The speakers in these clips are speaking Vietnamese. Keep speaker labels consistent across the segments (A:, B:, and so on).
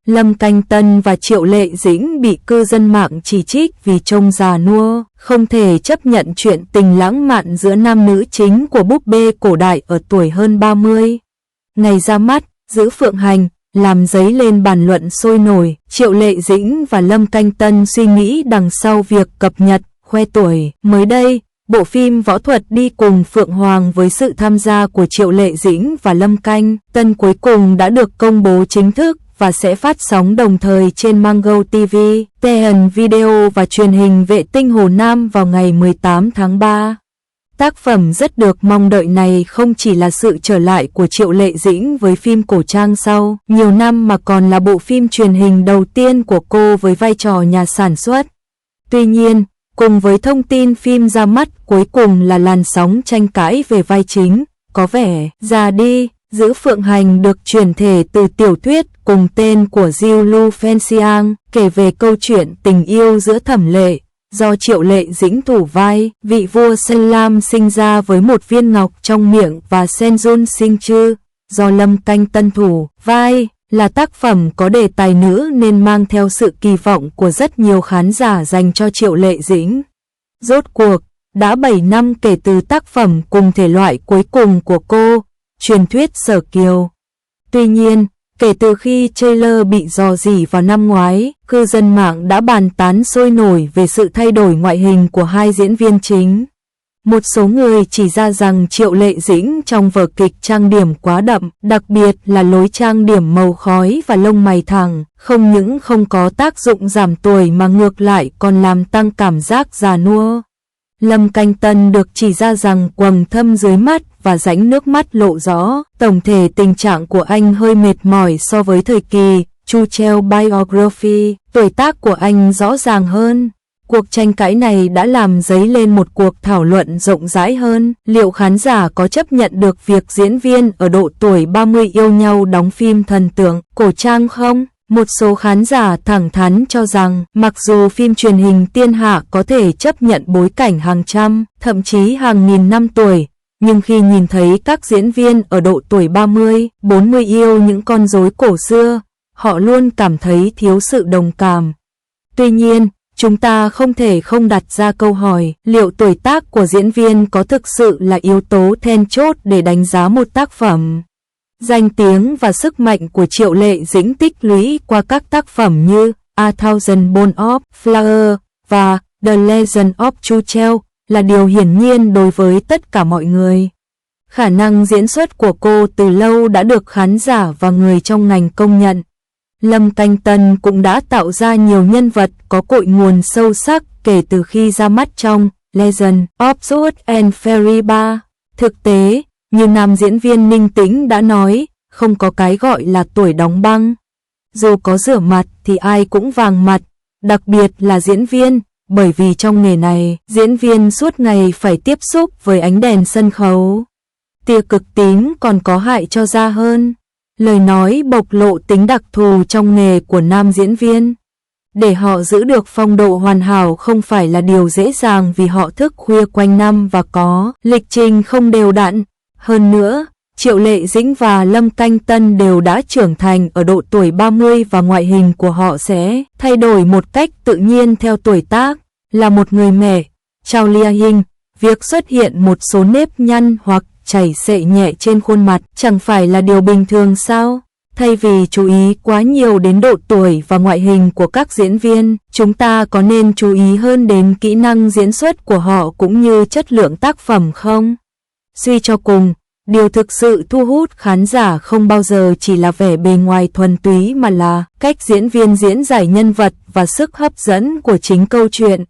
A: Lâm Canh Tân và Triệu Lệ Dĩnh bị cư dân mạng chỉ trích vì trông già nua, không thể chấp nhận chuyện tình lãng mạn giữa nam nữ chính của búp bê cổ đại ở tuổi hơn 30. Ngày ra mắt, giữ Phượng Hành, làm dấy lên bàn luận sôi nổi. Triệu Lệ Dĩnh và Lâm Canh Tân suy nghĩ đằng sau việc cập nhật, khoe tuổi. Mới đây, bộ phim võ thuật Đi Cùng Phượng Hoàng với sự tham gia của Triệu Lệ Dĩnh và Lâm Canh Tân cuối cùng đã được công bố chính thức và sẽ phát sóng đồng thời trên Mango TV, TVN Video và truyền hình vệ tinh Hồ Nam vào ngày 18 tháng 3. Tác phẩm rất được mong đợi này không chỉ là sự trở lại của Triệu Lệ Dĩnh với phim cổ trang sau nhiều năm mà còn là bộ phim truyền hình đầu tiên của cô với vai trò nhà sản xuất. Tuy nhiên, cùng với thông tin phim ra mắt cuối cùng là làn sóng tranh cãi về vai chính, có vẻ già đi. Giữ Phượng Hành được chuyển thể từ tiểu thuyết cùng tên của Jiu Lu Fanxiang, kể về câu chuyện tình yêu giữa Thẩm Lệ, do Triệu Lệ Dĩnh thủ vai, vị vua Sen Lam sinh ra với một viên ngọc trong miệng, và Sen Jun sinh chư, do Lâm Canh Tân thủ vai. Là tác phẩm có đề tài nữ nên mang theo sự kỳ vọng của rất nhiều khán giả dành cho Triệu Lệ Dĩnh. Rốt cuộc, đã 7 năm kể từ tác phẩm cùng thể loại cuối cùng của cô, truyền thuyết Sở Kiều. Tuy nhiên, kể từ khi trailer bị rò rỉ vào năm ngoái, cư dân mạng đã bàn tán sôi nổi về sự thay đổi ngoại hình của hai diễn viên chính. Một số người chỉ ra rằng Triệu Lệ Dĩnh trong vở kịch trang điểm quá đậm, đặc biệt là lối trang điểm màu khói và lông mày thẳng, không những không có tác dụng giảm tuổi mà ngược lại còn làm tăng cảm giác già nua. Lâm Canh Tân được chỉ ra rằng quầng thâm dưới mắt và rãnh nước mắt lộ rõ, tổng thể tình trạng của anh hơi mệt mỏi so với thời kỳ Chu Treo Biography, tuổi tác của anh rõ ràng hơn. Cuộc tranh cãi này đã làm dấy lên một cuộc thảo luận rộng rãi hơn, liệu khán giả có chấp nhận được việc diễn viên ở độ tuổi 30 yêu nhau đóng phim thần tượng, cổ trang không? Một số khán giả thẳng thắn cho rằng, mặc dù phim truyền hình Tiên Hạ có thể chấp nhận bối cảnh hàng trăm, thậm chí hàng nghìn năm tuổi, nhưng khi nhìn thấy các diễn viên ở độ tuổi 30, 40 yêu những con rối cổ xưa, họ luôn cảm thấy thiếu sự đồng cảm. Tuy nhiên, chúng ta không thể không đặt ra câu hỏi, liệu tuổi tác của diễn viên có thực sự là yếu tố then chốt để đánh giá một tác phẩm? Danh tiếng và sức mạnh của Triệu Lệ Dĩnh tích lũy qua các tác phẩm như A Thousand Bone of Flower và The Legend of Chu Treo là điều hiển nhiên đối với tất cả mọi người. Khả năng diễn xuất của cô từ lâu đã được khán giả và người trong ngành công nhận. Lâm Canh Tân cũng đã tạo ra nhiều nhân vật có cội nguồn sâu sắc kể từ khi ra mắt trong Legend of Sword and Fairy 3. Thực tế, như nam diễn viên Ninh Tĩnh đã nói, không có cái gọi là tuổi đóng băng. Dù có rửa mặt thì ai cũng vàng mặt, đặc biệt là diễn viên, bởi vì trong nghề này, diễn viên suốt ngày phải tiếp xúc với ánh đèn sân khấu. Tia cực tím còn có hại cho da hơn. Lời nói bộc lộ tính đặc thù trong nghề của nam diễn viên. Để họ giữ được phong độ hoàn hảo không phải là điều dễ dàng vì họ thức khuya quanh năm và có lịch trình không đều đặn. Hơn nữa, Triệu Lệ Dĩnh và Lâm Canh Tân đều đã trưởng thành ở độ tuổi 30 và ngoại hình của họ sẽ thay đổi một cách tự nhiên theo tuổi tác. Là một người mẹ, Chao Lia Hinh, việc xuất hiện một số nếp nhăn hoặc chảy xệ nhẹ trên khuôn mặt chẳng phải là điều bình thường sao? Thay vì chú ý quá nhiều đến độ tuổi và ngoại hình của các diễn viên, chúng ta có nên chú ý hơn đến kỹ năng diễn xuất của họ cũng như chất lượng tác phẩm không? Suy cho cùng, điều thực sự thu hút khán giả không bao giờ chỉ là vẻ bề ngoài thuần túy mà là cách diễn viên diễn giải nhân vật và sức hấp dẫn của chính câu chuyện.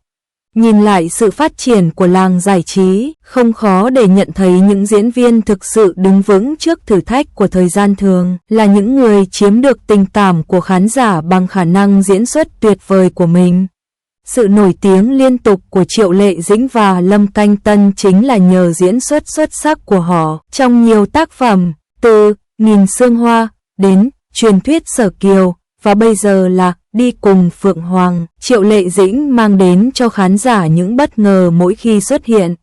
A: Nhìn lại sự phát triển của làng giải trí, không khó để nhận thấy những diễn viên thực sự đứng vững trước thử thách của thời gian thường là những người chiếm được tình cảm của khán giả bằng khả năng diễn xuất tuyệt vời của mình. Sự nổi tiếng liên tục của Triệu Lệ Dĩnh và Lâm Canh Tân chính là nhờ diễn xuất xuất sắc của họ trong nhiều tác phẩm, từ Nghìn Sương Hoa đến Truyền thuyết Sở Kiều và bây giờ là Đi Cùng Phượng Hoàng. Triệu Lệ Dĩnh mang đến cho khán giả những bất ngờ mỗi khi xuất hiện.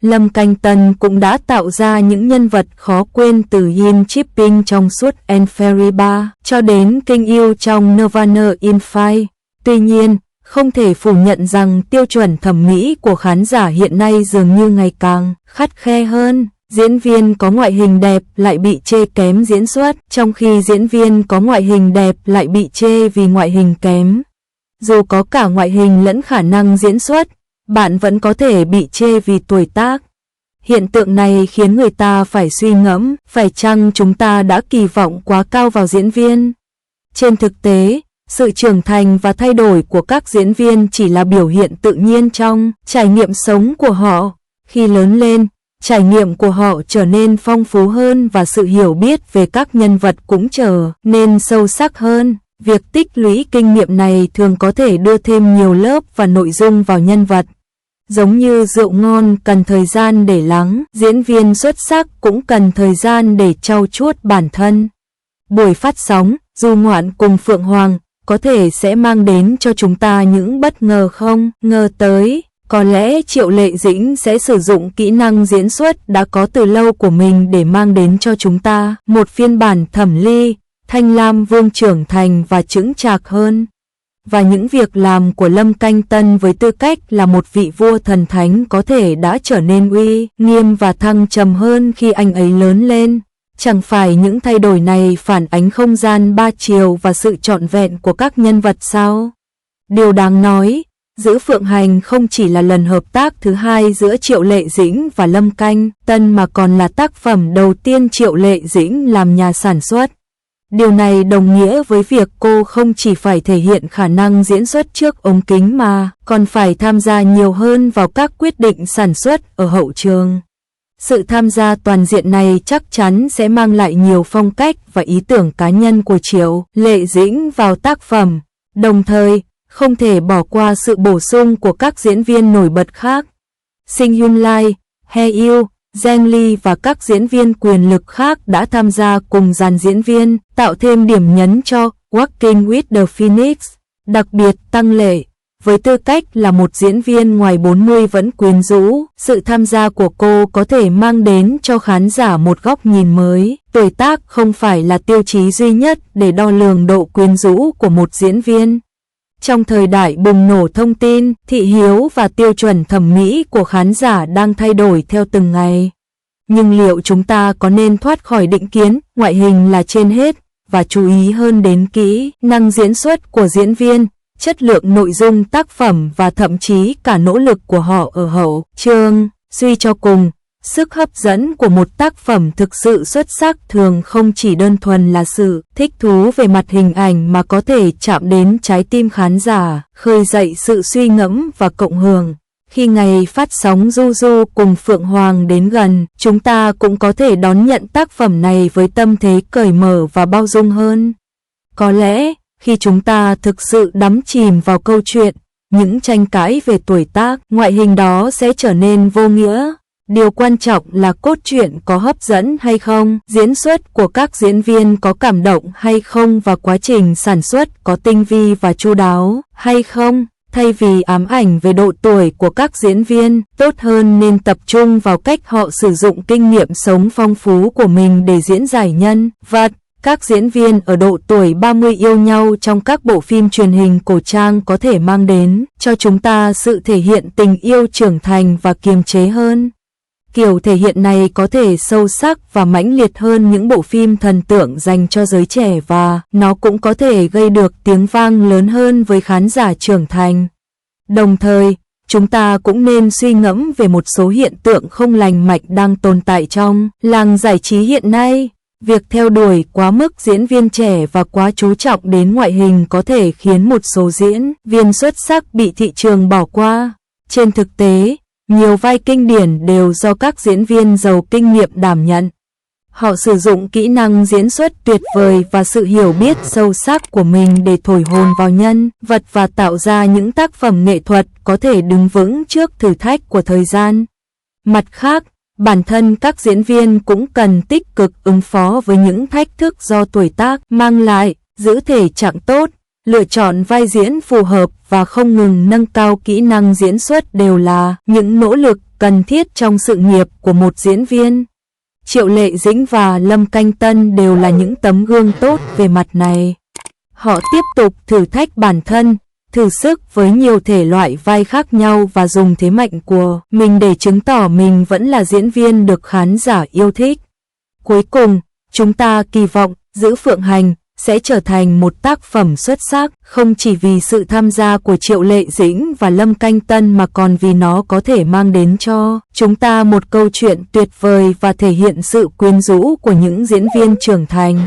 A: Lâm Canh Tân cũng đã tạo ra những nhân vật khó quên từ Yin Chipping trong suốt And Fairy 3 cho đến Kinh yêu trong Nirvana in Fire. Tuy nhiên, không thể phủ nhận rằng tiêu chuẩn thẩm mỹ của khán giả hiện nay dường như ngày càng khắt khe hơn. Diễn viên có ngoại hình đẹp lại bị chê kém diễn xuất, trong khi diễn viên có ngoại hình đẹp lại bị chê vì ngoại hình kém. Dù có cả ngoại hình lẫn khả năng diễn xuất, bạn vẫn có thể bị chê vì tuổi tác. Hiện tượng này khiến người ta phải suy ngẫm, phải chăng chúng ta đã kỳ vọng quá cao vào diễn viên? Trên thực tế, sự trưởng thành và thay đổi của các diễn viên chỉ là biểu hiện tự nhiên trong trải nghiệm sống của họ. Khi lớn lên, trải nghiệm của họ trở nên phong phú hơn và sự hiểu biết về các nhân vật cũng trở nên sâu sắc hơn. Việc tích lũy kinh nghiệm này thường có thể đưa thêm nhiều lớp và nội dung vào nhân vật. Giống như rượu ngon cần thời gian để lắng, diễn viên xuất sắc cũng cần thời gian để trau chuốt bản thân. Buổi phát sóng, Du Ngoạn cùng Phượng Hoàng có thể sẽ mang đến cho chúng ta những bất ngờ không ngờ tới. Có lẽ Triệu Lệ Dĩnh sẽ sử dụng kỹ năng diễn xuất đã có từ lâu của mình để mang đến cho chúng ta một phiên bản Thẩm Ly, Thanh Lam Vương trưởng thành và chững chạc hơn. Và những việc làm của Lâm Canh Tân với tư cách là một vị vua thần thánh có thể đã trở nên uy nghiêm và thăng trầm hơn khi anh ấy lớn lên. Chẳng phải những thay đổi này phản ánh không gian ba chiều và sự trọn vẹn của các nhân vật sao? Điều đáng nói, Giữ Phượng Hành không chỉ là lần hợp tác thứ hai giữa Triệu Lệ Dĩnh và Lâm Canh Tân mà còn là tác phẩm đầu tiên Triệu Lệ Dĩnh làm nhà sản xuất. Điều này đồng nghĩa với việc cô không chỉ phải thể hiện khả năng diễn xuất trước ống kính mà còn phải tham gia nhiều hơn vào các quyết định sản xuất ở hậu trường. Sự tham gia toàn diện này chắc chắn sẽ mang lại nhiều phong cách và ý tưởng cá nhân của Triệu Lệ Dĩnh vào tác phẩm, đồng thời không thể bỏ qua sự bổ sung của các diễn viên nổi bật khác. Sinh Hyun Lai, Hae Yêu, Zhang Li và các diễn viên quyền lực khác đã tham gia cùng dàn diễn viên, tạo thêm điểm nhấn cho Walking with the Phoenix. Đặc biệt Tăng Lệ, với tư cách là một diễn viên ngoài 40 vẫn quyến rũ, sự tham gia của cô có thể mang đến cho khán giả một góc nhìn mới. Tuổi tác không phải là tiêu chí duy nhất để đo lường độ quyến rũ của một diễn viên. Trong thời đại bùng nổ thông tin, thị hiếu và tiêu chuẩn thẩm mỹ của khán giả đang thay đổi theo từng ngày. Nhưng liệu chúng ta có nên thoát khỏi định kiến ngoại hình là trên hết và chú ý hơn đến kỹ năng diễn xuất của diễn viên, chất lượng nội dung tác phẩm và thậm chí cả nỗ lực của họ ở hậu trường? Suy cho cùng, sức hấp dẫn của một tác phẩm thực sự xuất sắc thường không chỉ đơn thuần là sự thích thú về mặt hình ảnh mà có thể chạm đến trái tim khán giả, khơi dậy sự suy ngẫm và cộng hưởng. Khi ngày phát sóng Du Du cùng Phượng Hoàng đến gần, chúng ta cũng có thể đón nhận tác phẩm này với tâm thế cởi mở và bao dung hơn. Có lẽ, khi chúng ta thực sự đắm chìm vào câu chuyện, những tranh cãi về tuổi tác, ngoại hình đó sẽ trở nên vô nghĩa. Điều quan trọng là cốt truyện có hấp dẫn hay không, diễn xuất của các diễn viên có cảm động hay không và quá trình sản xuất có tinh vi và chu đáo hay không. Thay vì ám ảnh về độ tuổi của các diễn viên, tốt hơn nên tập trung vào cách họ sử dụng kinh nghiệm sống phong phú của mình để diễn giải nhân vật. Các diễn viên ở độ tuổi 30 yêu nhau trong các bộ phim truyền hình cổ trang có thể mang đến cho chúng ta sự thể hiện tình yêu trưởng thành và kiềm chế hơn. Kiểu thể hiện này có thể sâu sắc và mãnh liệt hơn những bộ phim thần tượng dành cho giới trẻ và nó cũng có thể gây được tiếng vang lớn hơn với khán giả trưởng thành. Đồng thời, chúng ta cũng nên suy ngẫm về một số hiện tượng không lành mạnh đang tồn tại trong làng giải trí hiện nay. Việc theo đuổi quá mức diễn viên trẻ và quá chú trọng đến ngoại hình có thể khiến một số diễn viên xuất sắc bị thị trường bỏ qua. Trên thực tế, nhiều vai kinh điển đều do các diễn viên giàu kinh nghiệm đảm nhận. Họ sử dụng kỹ năng diễn xuất tuyệt vời và sự hiểu biết sâu sắc của mình để thổi hồn vào nhân vật và tạo ra những tác phẩm nghệ thuật có thể đứng vững trước thử thách của thời gian. Mặt khác, bản thân các diễn viên cũng cần tích cực ứng phó với những thách thức do tuổi tác mang lại, giữ thể trạng tốt, lựa chọn vai diễn phù hợp và không ngừng nâng cao kỹ năng diễn xuất đều là những nỗ lực cần thiết trong sự nghiệp của một diễn viên. Triệu Lệ Dĩnh và Lâm Canh Tân đều là những tấm gương tốt về mặt này. Họ tiếp tục thử thách bản thân, thử sức với nhiều thể loại vai khác nhau và dùng thế mạnh của mình để chứng tỏ mình vẫn là diễn viên được khán giả yêu thích. Cuối cùng, chúng ta kỳ vọng Giữ Phượng Hành sẽ trở thành một tác phẩm xuất sắc, không chỉ vì sự tham gia của Triệu Lệ Dĩnh và Lâm Canh Tân mà còn vì nó có thể mang đến cho chúng ta một câu chuyện tuyệt vời và thể hiện sự quyến rũ của những diễn viên trưởng thành.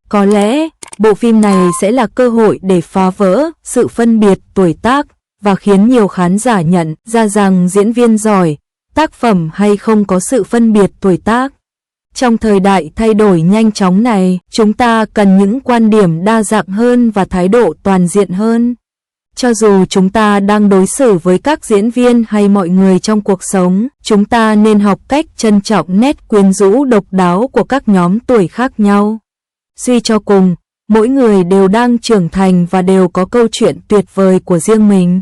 A: Có lẽ, bộ phim này sẽ là cơ hội để phá vỡ sự phân biệt tuổi tác và khiến nhiều khán giả nhận ra rằng diễn viên giỏi, tác phẩm hay không có sự phân biệt tuổi tác. Trong thời đại thay đổi nhanh chóng này, chúng ta cần những quan điểm đa dạng hơn và thái độ toàn diện hơn. Cho dù chúng ta đang đối xử với các diễn viên hay mọi người trong cuộc sống, chúng ta nên học cách trân trọng nét quyến rũ độc đáo của các nhóm tuổi khác nhau. Suy cho cùng, mỗi người đều đang trưởng thành và đều có câu chuyện tuyệt vời của riêng mình.